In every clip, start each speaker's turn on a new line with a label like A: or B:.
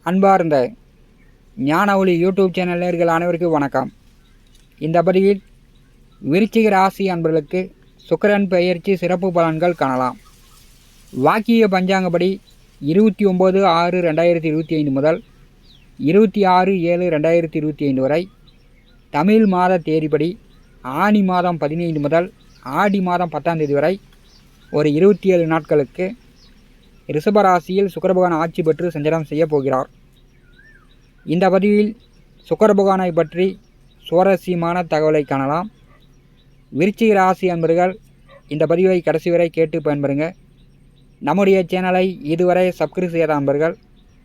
A: அன்பார்ந்த ஞான ஒளி யூடியூப் சேனல் நேயர்கள் அனைவருக்கும் வணக்கம். இந்த பதிவில் விருச்சிக ராசி அன்பர்களுக்கு சுக்கிரன் பெயர்ச்சி சிறப்பு பலன்கள் காணலாம். வாக்கிய பஞ்சாங்கப்படி 29/6/2025 முதல் 26/7/2025 வரை, தமிழ் மாத தேதிப்படி ஆனி மாதம் 15 முதல் ஆடி மாதம் 10ஆம் தேதி வரை ஒரு 27 நாட்களுக்கு ரிஷபராசியில் சுக்கிரபகவான் ஆட்சி பெற்று சஞ்சாரம் செய்ய போகிறார். இந்த பதிவில் சுக்கிரபகவானை பற்றி சுவாரஸ்யமான தகவலை காணலாம். விருச்சிக ராசி அன்பர்கள் இந்த பதிவை கடைசி வரை கேட்டு பயன்பெறுங்க. நம்முடைய சேனலை இதுவரை சப்ஸ்கிரைப் செய்யாத அன்பர்கள்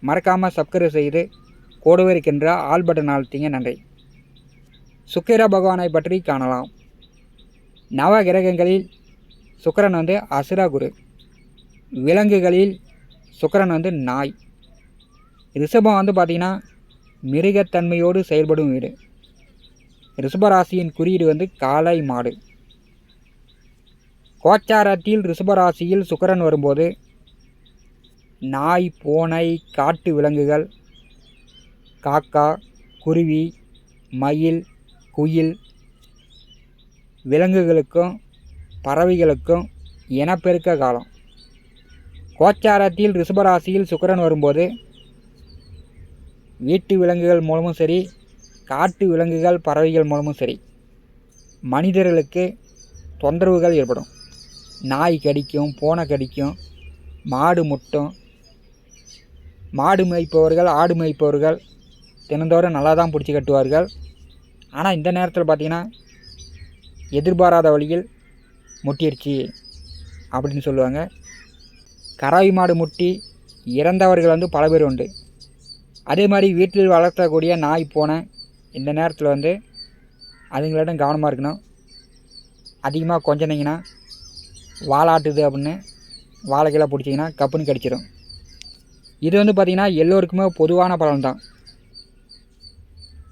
A: மறக்காமல் சப்ஸ்கிரைப் செய்து கூடவே இருக்கின்ற ஆல் பட்டன் அழுத்திங்க. நன்றி. சுக்கிர பகவானை பற்றி காணலாம். நவ கிரகங்களில் சுக்கிரன் அசுர குரு. விலங்குகளில் சுக்கிரன் நாய். ரிஷபம் பார்த்திங்கன்னா மிருகத்தன்மையோடு செயல்படும் வீடு. ரிஷபராசியின் குறியீடு காளை மாடு. கோச்சாரத்தில் ரிஷபராசியில் சுக்கிரன் வரும்போது நாய், பூனை, காட்டு விலங்குகள், காக்கா, குருவி, மயில், குயில் விலங்குகளுக்கும் பறவைகளுக்கும் இனப்பெருக்க காலம். கோச்சாரத்தில் ரிஷபராசியில் சுக்கிரன் வரும்போது வீட்டு விலங்குகள் மூலமும் சரி, காட்டு விலங்குகள் பறவைகள் மூலமும் சரி, மனிதர்களுக்கு தொந்தரவுகள் ஏற்படும். நாய் கடிக்கும், பூனை கடிக்கும், மாடு முட்டும். மாடு மேய்ப்பவர்கள், ஆடு மேய்ப்பவர்கள் தினந்தோறும் நல்லா தான் பிடிச்சி கட்டுவார்கள். ஆனால் இந்த நேரத்தில் பார்த்திங்கன்னா எதிர்பாராத வழியில் முட்டிடுச்சு அப்படின்னு சொல்லுவாங்க. கறவை மாடு முட்டி இறந்தவர்கள் பல பேர் உண்டு. அதே மாதிரி வீட்டில் வளர்த்தக்கூடிய நாய், பூனை இந்த நேரத்தில் அதுங்களிடம் கவனமாக இருக்கணும். அதிகமாக கொஞ்சினீங்கன்னா வாலாட்டுது அப்படின்னு வாழைக்கெல்லாம் பிடிச்சிங்கன்னா கப்புன்னு கடிச்சிடும். இது பார்த்திங்கன்னா எல்லோருக்குமே பொதுவான பலன் தான்.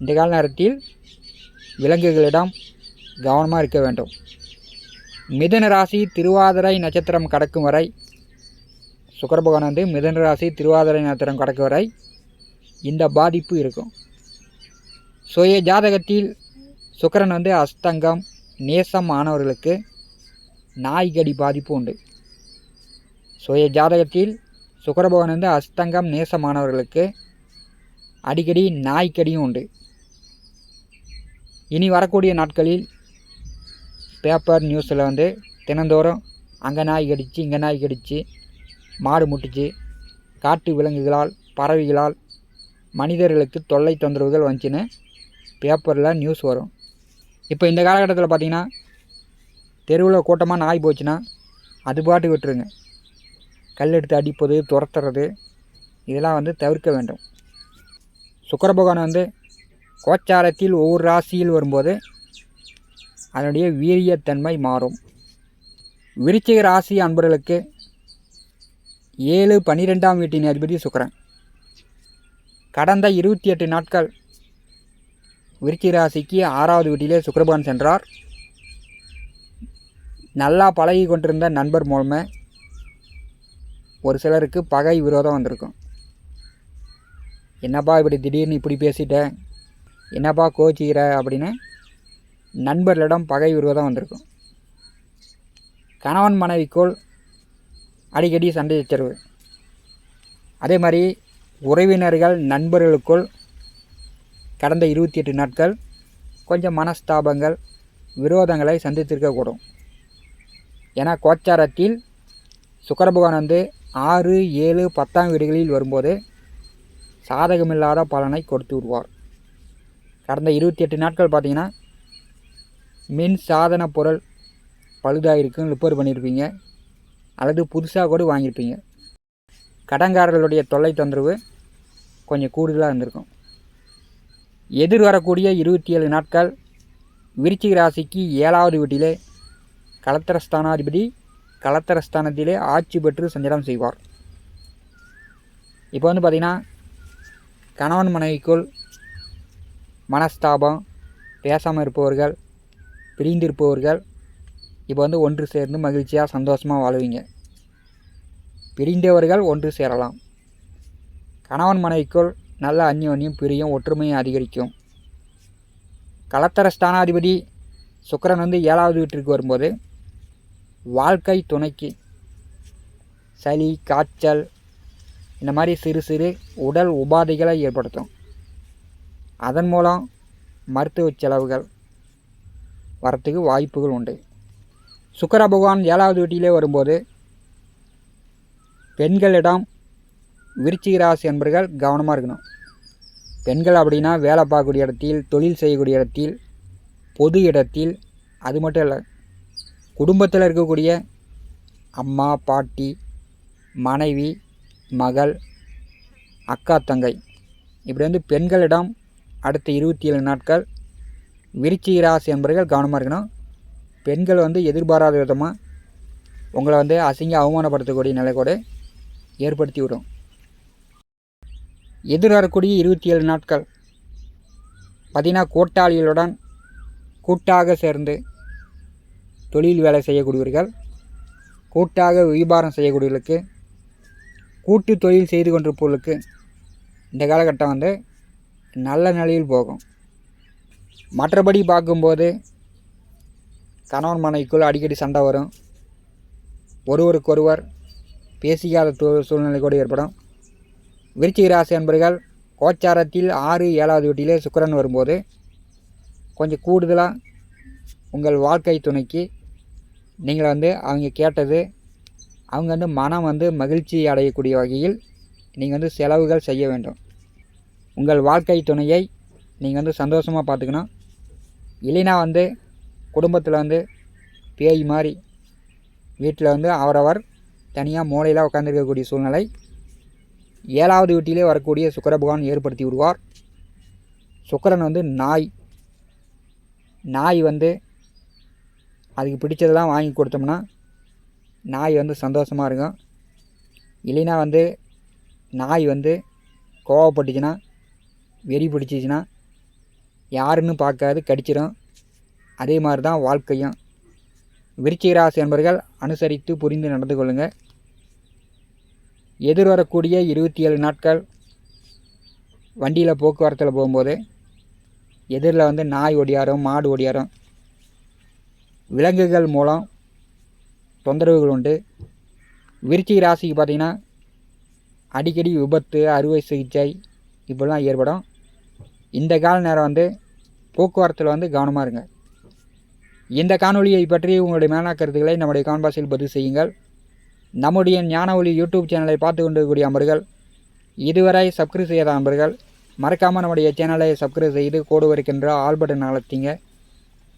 A: இந்த கால நேரத்தில் விலங்குகளிடம் கவனமாக இருக்க வேண்டும். மிதுன ராசி திருவாதிரை நட்சத்திரம் கடக்கும் வரை சுக்கிரபகவான் மிதுன ராசி திருவாதிரை நட்சத்திரம் கடக்கும் வரை இந்த பாதிப்பு இருக்கும். சுய ஜாதகத்தில் சுக்கிரன் அஸ்தங்கம் நேசம் ஆனவர்களுக்கு நாய்கடி பாதிப்பு உண்டு. சுய ஜாதகத்தில் சுக்கிரபகவான் அஸ்தங்கம் நேசமானவர்களுக்கு அடிக்கடி நாய்க்கடியும் உண்டு. இனி வரக்கூடிய நாட்களில் பேப்பர் நியூஸில் தினந்தோறும் அங்கே நாய் கடிச்சு, இங்கே நாய் கடிச்சு, மாடு முட்டிச்சு, காட்டு விலங்குகளால் பறவைகளால் மனிதர்களுக்கு தொல்லை தொந்தரவுகள் வந்துச்சுன்னு பேப்பரில் நியூஸ் வரும். இப்போ இந்த காலகட்டத்தில் பார்த்திங்கன்னா தெருவில் கூட்டமாக நாய் போச்சுன்னா அது பாட்டு விட்டுருங்க. கல் எடுத்து அடிப்பது, துரத்துறது இதெல்லாம் தவிர்க்க வேண்டும். சுக்கிரபகவான் கோச்சாரத்தில் ஒவ்வொரு ராசியில் வரும்போது அதனுடைய வீரியத்தன்மை மாறும். விருச்சிக ராசி அன்பர்களுக்கு 7, 12ஆம் வீட்டின் அதிபதி சுக்கிரன். கடந்த 28 நாட்கள் விருச்சிக ராசிக்கு 6வது வீட்டிலே சுக்கிரபகவான் சென்றார். நல்லா பழகி கொண்டிருந்த நண்பர் மூலமே ஒரு சிலருக்கு பகை விரோதம் வந்திருக்கும். என்னப்பா இப்படி திடீர்னு இப்படி பேசிட்டேன், என்னப்பா கோச்சிக்கிற அப்படின்னு நண்பர்களிடம் பகை விரோதம் வந்திருக்கும். கணவன் மனைவிக்குள் அடிக்கடி சண்டை சச்சரவு. அதே மாதிரி உறவினர்கள் நண்பர்களுக்குள் கடந்த 28 நாட்கள் கொஞ்சம் மனஸ்தாபங்கள், விரோதங்களை சந்தித்திருக்கக்கூடும். ஏன்னா கோச்சாரத்தில் சுக்கிரபகவான் 6, 7, 10ஆம் வீடுகளில் வரும்போது சாதகமில்லாத பலனை கொடுத்து விடுவார். கடந்த 28 நாட்கள் பார்த்திங்கன்னா மின் சாதன பொருள் பழுதாகிருக்கும், ரிப்பேர் பண்ணியிருப்பீங்க, அல்லது புதுசாக கூட வாங்கியிருப்பீங்க. கடன்காரர்களுடைய தொல்லை தொந்தரவு கொஞ்சம் கூடுதலாக இருந்திருக்கும். எதிர்வரக்கூடிய 27 நாட்கள் விருச்சிக ராசிக்கு 7வது வீட்டிலே கலத்திரஸ்தானாதிபதி கலத்திரஸ்தானத்திலே ஆட்சி பெற்று சஞ்சாரம் செய்வார். இப்போ பார்த்திங்கன்னா கணவன் மனைவிக்குள் மனஸ்தாபம், பேசாமல் இருப்பவர்கள், பிரிந்திருப்பவர்கள் இப்போ ஒன்று சேர்ந்து மகிழ்ச்சியாக சந்தோஷமாக வாழுவீங்க. பிரிந்தவர்கள் ஒன்று சேரலாம். கணவன் மனைவிக்குள் நல்ல அந்யோன்யம் பிரியம் ஒற்றுமையும் அதிகரிக்கும். கலத்தர ஸ்தானாதிபதி சுக்கிரன் வந்து 7வது வீட்டிற்கு வரும்போது வாழ்க்கை துணைக்கு சளி காய்ச்சல் இந்த மாதிரி சிறு சிறு உடல் உபாதைகளை ஏற்படுத்தும். அதன் மூலம் மருத்துவ செலவுகள் வரத்துக்கு வாய்ப்புகள் உண்டு. சுக்கிர பகவான் 7வது வீட்டிலே வரும்போது பெண்களிடம் விருச்சிக ராசி என்பர்கள் கவனமாக இருக்கணும். பெண்கள் அப்படின்னா வேலை பார்க்கக்கூடிய இடத்தில், தொழில் செய்யக்கூடிய இடத்தில், பொது இடத்தில், அது மட்டும் இல்லை குடும்பத்தில் இருக்கக்கூடிய அம்மா பாட்டி மனைவி மகள் அக்கா தங்கை இப்படி வந்து பெண்களிடம் அடுத்த 27 நாட்கள் விருச்சிக ராசி என்பர்கள் கவனமாக இருக்கணும். பெண்கள் வந்து எதிர்பாராத விதமாக உங்களை வந்து அசிங்க அவமானப்படுத்தக்கூடிய நிலை கூட ஏற்படுத்தி விடும். எதிர்வரக்கூடிய 27 நாட்கள் பார்த்திங்கன்னா கூட்டாளிகளுடன் கூட்டாக சேர்ந்து தொழில் வேலை செய்யக்கூடியவர்கள், கூட்டாக வியாபாரம் செய்யக்கூடியவர்களுக்கு, கூட்டு தொழில் செய்து கொண்டிருப்பவர்களுக்கு இந்த காலகட்டம் வந்து நல்ல நிலையில் போகும். மற்றபடி பார்க்கும்போது கணவன் மனைவிக்குள் அடிக்கடி சண்டை வரும். ஒருவருக்கொருவர் பேசிக்காத சூழ்நிலை கூட ஏற்படும். விருச்சிக ராசி என்பர்கள் கோச்சாரத்தில் 6 7வது வீட்டிலே சுக்கிரன் வரும்போது கொஞ்சம் கூடுதலாக உங்கள் வாழ்க்கை துணைக்கு நீங்கள் வந்து அவங்க கேட்டது அவங்க வந்து மனம் வந்து மகிழ்ச்சி அடையக்கூடிய வகையில் நீங்கள் வந்து செலவுகள் செய்ய வேண்டும். உங்கள் வாழ்க்கை துணையை நீங்கள் வந்து சந்தோஷமாக பார்த்துக்கணும். இல்லைனா வந்து குடும்பத்தில் வந்து பேய் மாதிரி வீட்டில் வந்து அவரவர் தனியாக மூலையில் உட்காந்துருக்கக்கூடிய சூழ்நிலை 7வது வீட்டிலே வரக்கூடிய சுக்கிர பகவான் ஏற்படுத்தி விடுவார். சுக்கிரன் வந்து நாய் வந்து அதுக்கு பிடிச்சதெல்லாம் வாங்கி கொடுத்தோம்னா நாய் வந்து சந்தோஷமாக இருக்கும். இல்லைனா வந்து நாய் வந்து கோவப்பட்டுச்சுன்னா வெறி பிடிச்சிச்சின்னா யாருன்னு பார்க்காது கடிச்சிடும். அதே மாதிரி தான் வாழ்க்கையும். விருச்சிக ராசி என்பர்கள் அனுசரித்து புரிந்து நடந்து கொள்ளுங்கள். எதிர்வரக்கூடிய 27 நாட்கள் வண்டியில் போக்குவரத்தில் போகும்போது எதிரில் வந்து நாய் ஒடியாரும் மாடு ஒடியாரும் விலங்குகள் மூலம் தொந்தரவுகள் உண்டு. விருச்சிக ராசிக்கு பார்த்திங்கன்னா அடிக்கடி விபத்து அறுவை சிகிச்சை இப்படிலாம் ஏற்படும். இந்த கால நேரம் வந்து போக்குவரத்தில் வந்து கவனமாக இருங்க. இந்த காணொலியை பற்றி உங்களுடைய மேலான கருத்துக்களை நம்முடைய கான்பாஸில் பதிவு செய்யுங்கள். நம்முடைய ஞான ஒளி யூடியூப் சேனலை பார்த்து கொண்டிருக்கக்கூடிய அன்பர்கள், இதுவரை சப்ஸ்கிரைப் செய்யாத அன்பர்கள் மறக்காமல் நம்முடைய சேனலை சப்ஸ்கிரைப் செய்து கோடு வருகின்ற ஆல் பட்டன் அழுத்திங்க.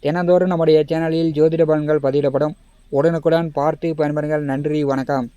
A: தினந்தோறும் நம்முடைய சேனலில் ஜோதிட பலன்கள் பதிவிடப்படும். உடனுக்குடன் பார்த்து பயன்பெறுங்கள். நன்றி, வணக்கம்.